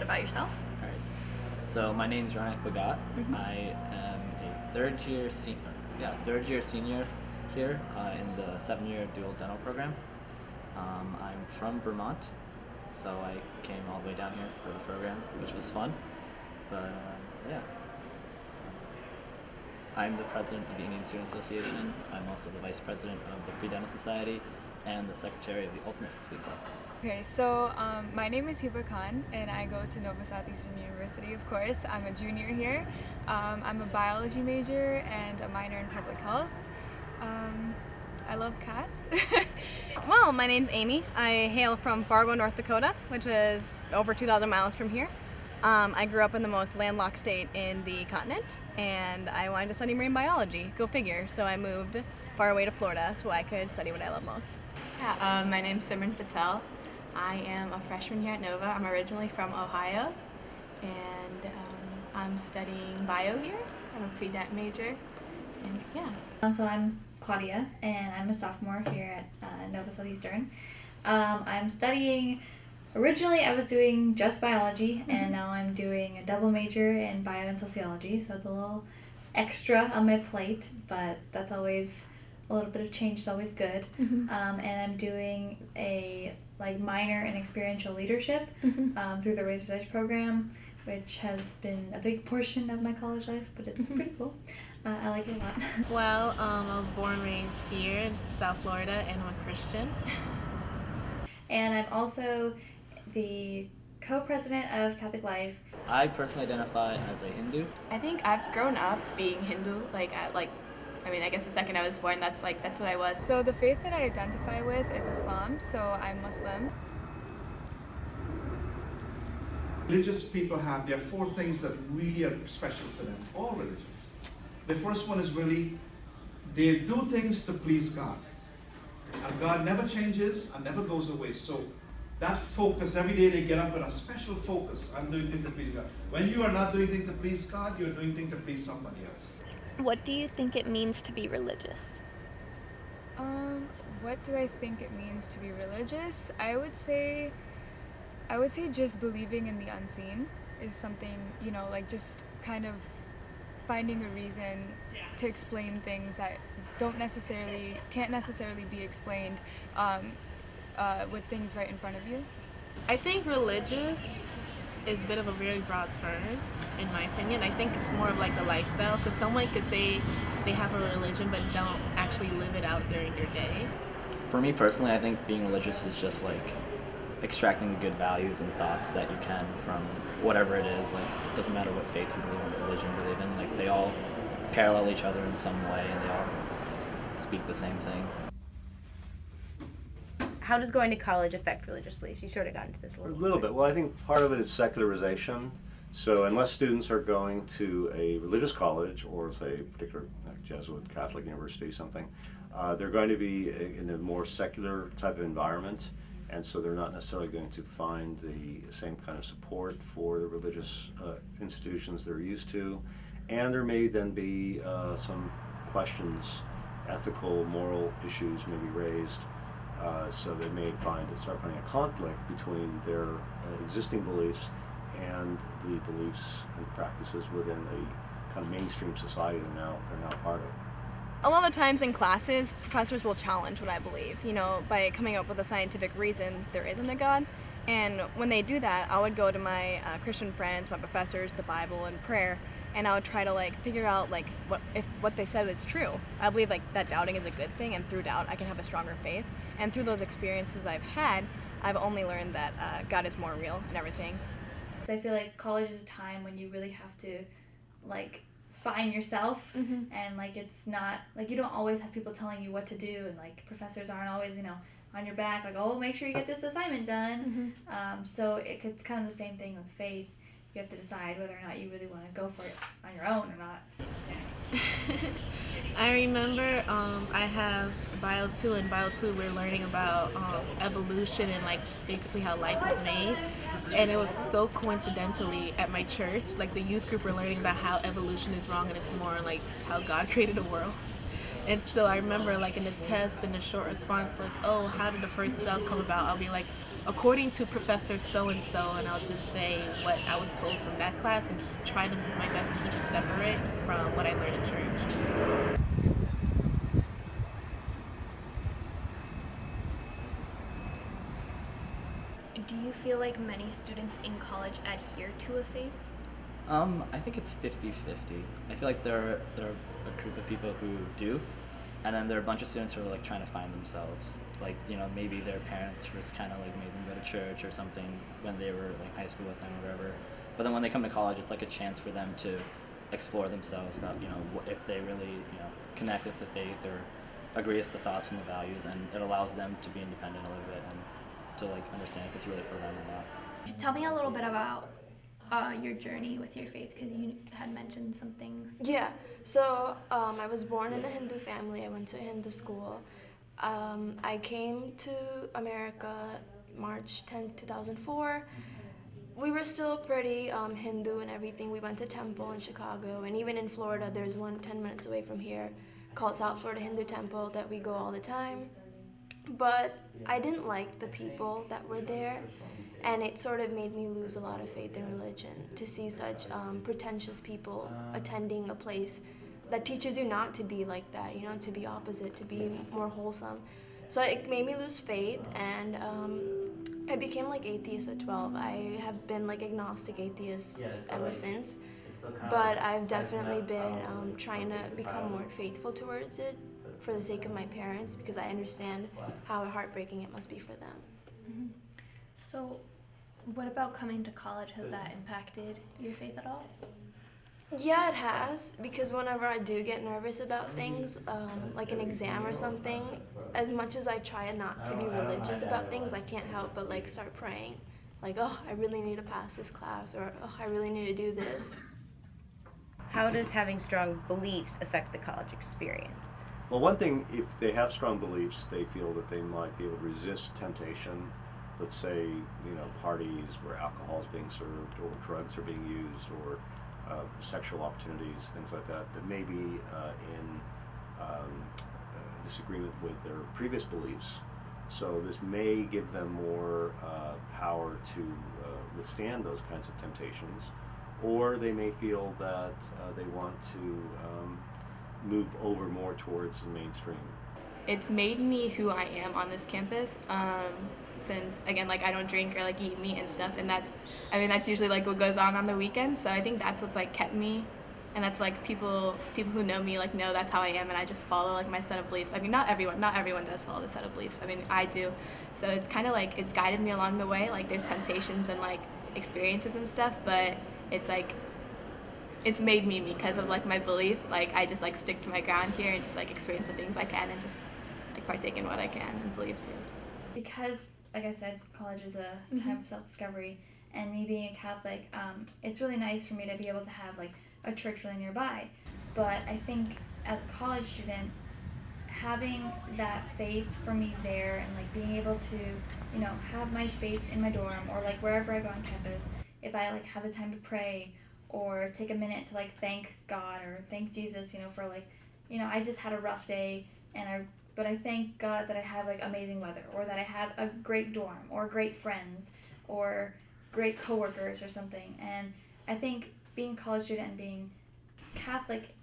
about yourself. All right. So my name's Jenna Kopec. I am a third year senior here in the 7-year dual dental program. I'm from Vermont, so I came all the way down here for the program, which was fun. But yeah. I'm the president of the Indian Student Association. I'm also the vice president of the Pre-Dental Society and the secretary of the Ultimate Frisbee Club. Okay, so my name is Hiba Khan, and I go to Nova Southeastern University, of course. I'm a junior here. I'm a biology major and a minor in public health. I love cats. Well, my name's Amy. I hail from Fargo, North Dakota, which is over 2,000 miles from here. I grew up in the most landlocked state in the continent, and I wanted to study marine biology. Go figure. So I moved far away to Florida so I could study what I love most. Yeah, my name's Simran Patel. I am a freshman here at Nova. I'm originally from Ohio, and I'm studying bio here. I'm a pre-dent major, and yeah. So I'm Claudia, and I'm a sophomore here at Nova Southeastern. I'm studying. Originally, I was doing just biology, and now I'm doing a double major in bio and sociology, so it's a little extra on my plate, but that's always a little bit of change is always good. And I'm doing a minor in experiential leadership through the Raise Research program, which has been a big portion of my college life, but it's pretty cool. I like it a lot. Well, I was born and raised here in South Florida, and I'm a Christian. And I'm also the co-president of Catholic Life. I personally identify as a Hindu. I think I've grown up being Hindu. I guess the second I was born, that's what I was. So the faith that I identify with is Islam, so I'm Muslim. Religious people there are 4 things that really are special to them, all religions. The first one is really, they do things to please God. And God never changes and never goes away. So that focus, every day they get up with a special focus. I'm doing things to please God. When you are not doing things to please God, you're doing things to please somebody else. What do you think it means to be religious? What do I think it means to be religious? I would say just believing in the unseen is something, just kind of finding a reason to explain things that can't necessarily be explained with things right in front of you. I think religious is a bit of a very broad term, in my opinion. I think it's more of like a lifestyle, because someone could say they have a religion but don't actually live it out during their day. For me personally, I think being religious is just extracting the good values and thoughts that you can from whatever it is. It doesn't matter what faith you believe in, what religion you believe in. They all parallel each other in some way, and they all speak the same thing. How does going to college affect religious beliefs? You sort of got into this a little bit. Well, I think part of it is secularization. So unless students are going to a religious college or, say, a particular Jesuit, Catholic university, something, they're going to be in a more secular type of environment, and so they're not necessarily going to find the same kind of support for the religious institutions they're used to, and there may then be some questions, ethical, moral issues may be raised. So they may start finding a conflict between their existing beliefs and the beliefs and practices within a kind of mainstream society they're now part of. A lot of times in classes, professors will challenge what I believe, by coming up with a scientific reason there isn't a God. And when they do that, I would go to my Christian friends, my professors, the Bible, and prayer, and I would try to figure out if what they said is true. I believe that doubting is a good thing, and through doubt I can have a stronger faith. And through those experiences I've had, I've only learned that God is more real and everything. I feel like college is a time when you really have to find yourself, and it's not you don't always have people telling you what to do, and professors aren't always on your back make sure you get this assignment done. So it's kind of the same thing with faith. You have to decide whether or not you really want to go for it on your own or not. I remember I have Bio 2, and Bio 2 we're learning about evolution and basically how life is made. And it was so coincidentally at my church, the youth group were learning about how evolution is wrong and it's more how God created the world. And so I remember in the test, in the short response, oh, how did the first cell come about? I'll be according to Professor so-and-so, and I'll just say what I was told from that class and try to my best to keep it separate from what I learned in church. Do you feel like many students in college adhere to a faith? I think it's 50-50. I feel like there are a group of people who do, and then there are a bunch of students who are like trying to find themselves. Like, you know, maybe their parents just kind of like made them go to church or something when they were like high school with them or whatever. But then when they come to college, it's like a chance for them to explore themselves about, you know, if they really, you know, connect with the faith or agree with the thoughts and the values, and it allows them to be independent a little bit and to like understand if it's really for them or not. Tell me a little bit about your journey with your faith, because you had mentioned some things. Yeah, so I was born in a Hindu family. I went to a Hindu school. I came to America March 10, 2004. We were still pretty Hindu and everything. We went to temple in Chicago, and even in Florida, there's one 10 minutes away from here called South Florida Hindu Temple that we go all the time. But I didn't like the people that were there, and it sort of made me lose a lot of faith in religion to see such pretentious people attending a place that teaches you not to be like that, you know, to be opposite, to be more wholesome. So it made me lose faith, and I became like atheist at 12. I have been like agnostic atheist ever since, but I've definitely been trying to become more faithful towards it for the sake of my parents, because I understand how heartbreaking it must be for them. Mm-hmm. So what about coming to college? Has that impacted your faith at all? Yeah, it has, because whenever I do get nervous about things, like an exam or something, as much as I try not to be religious about things, I can't help but like start praying. Like, oh, I really need to pass this class, or oh, I really need to do this. How does having strong beliefs affect the college experience? Well, one thing, if they have strong beliefs, they feel that they might be able to resist temptation. Let's say, you know, parties where alcohol is being served, or drugs are being used, or sexual opportunities, things like that, that may be in disagreement with their previous beliefs. So this may give them more power to withstand those kinds of temptations, or they may feel that they want to move over more towards the mainstream. It's made me who I am on this campus. Since again, like I don't drink or like eat meat and stuff, and that's usually like what goes on the weekends. So I think that's what's like kept me, and that's like people who know me like know that's how I am, and I just follow like my set of beliefs. I mean, not everyone does follow the set of beliefs. I mean, I do. So it's kind of like it's guided me along the way. Like there's temptations and like experiences and stuff, but it's like it's made me because of like my beliefs. Like I just like stick to my ground here and just like experience the things I can and just like partake in what I can and believe so. Because, like I said, college is a time of self-discovery, and me being a Catholic, it's really nice for me to be able to have like a church really nearby. But I think as a college student, having that faith for me there, and like being able to, you know, have my space in my dorm or like wherever I go on campus, if I like have the time to pray or take a minute to like thank God or thank Jesus, you know, for like, you know, I just had a rough day, but I thank God that I have like amazing weather, or that I have a great dorm, or great friends, or great coworkers or something. And I think being a college student and being Catholic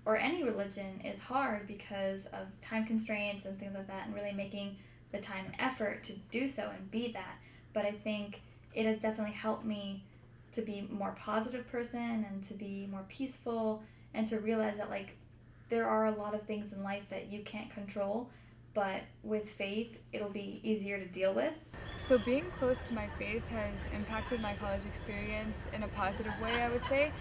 or any religion is hard because of time constraints and things like that, and really making the time and effort to do so and be that. But I think it has definitely helped me to be a more positive person and to be more peaceful, and to realize that like there are a lot of things in life that you can't control, but with faith, it'll be easier to deal with. So being close to my faith has impacted my college experience in a positive way, I would say.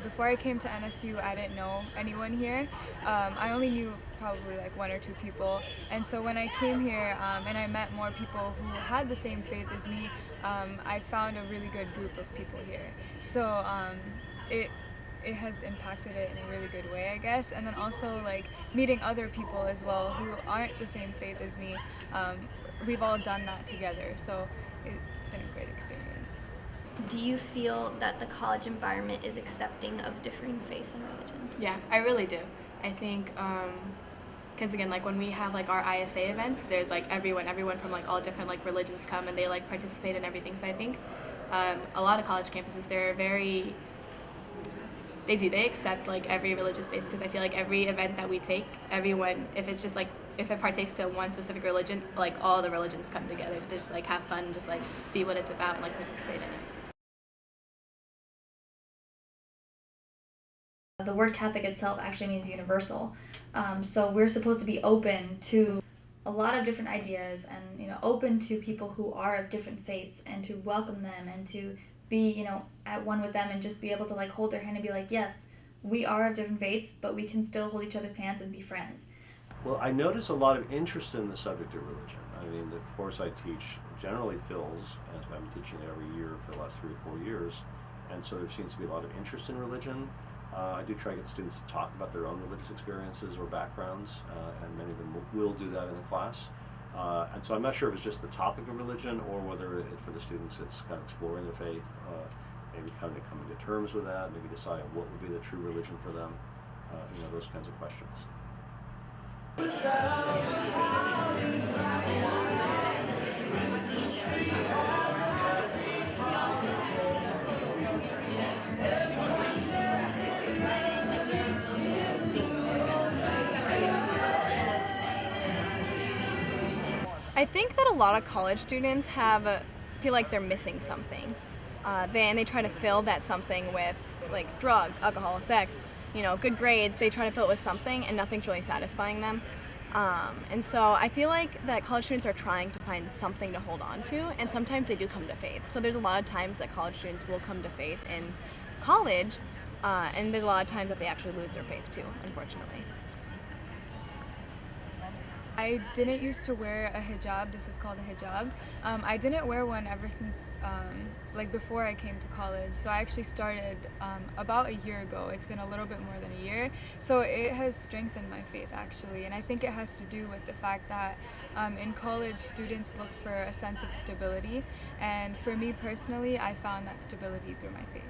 Before I came to NSU, I didn't know anyone here. I only knew probably like one or two people. And so when I came here and I met more people who had the same faith as me, I found a really good group of people here. So it has impacted it in a really good way, I guess. And then also like meeting other people as well who aren't the same faith as me. We've all done that together, so it's been a great experience. Do you feel that the college environment is accepting of differing faiths and religions? Yeah, I really do. I think because again, like when we have like our ISA events, there's like everyone from like all different like religions come and they like participate in everything. So I think a lot of college campuses, they accept like every religious base, because I feel like every event that we take, everyone, if it partakes to one specific religion, like all the religions come together to just like have fun, just like see what it's about and like participate in it. The word Catholic itself actually means universal. So we're supposed to be open to a lot of different ideas and, open to people who are of different faiths, and to welcome them and to be, at one with them, and just be able to like hold their hand and be like, yes, we are of different faiths, but we can still hold each other's hands and be friends. Well, I notice a lot of interest in the subject of religion. I mean, the course I teach generally fills, and I've been teaching it every year for the last 3 or 4 years, and so there seems to be a lot of interest in religion. I do try to get students to talk about their own religious experiences or backgrounds, and many of them will do that in the class. And so I'm not sure if it's just the topic of religion, or whether for the students it's kind of exploring their faith, maybe kind of coming to terms with that, maybe deciding what would be the true religion for them, those kinds of questions. I think that a lot of college students feel like they're missing something. They try to fill that something with like drugs, alcohol, sex, good grades. They try to fill it with something, and nothing's really satisfying them. And so I feel like that college students are trying to find something to hold on to, and sometimes they do come to faith. So there's a lot of times that college students will come to faith in college, and there's a lot of times that they actually lose their faith too, unfortunately. I didn't used to wear a hijab. This is called a hijab. I didn't wear one ever since, before I came to college. So I actually started about a year ago. It's been a little bit more than a year. So it has strengthened my faith, actually. And I think it has to do with the fact that in college, students look for a sense of stability. And for me personally, I found that stability through my faith.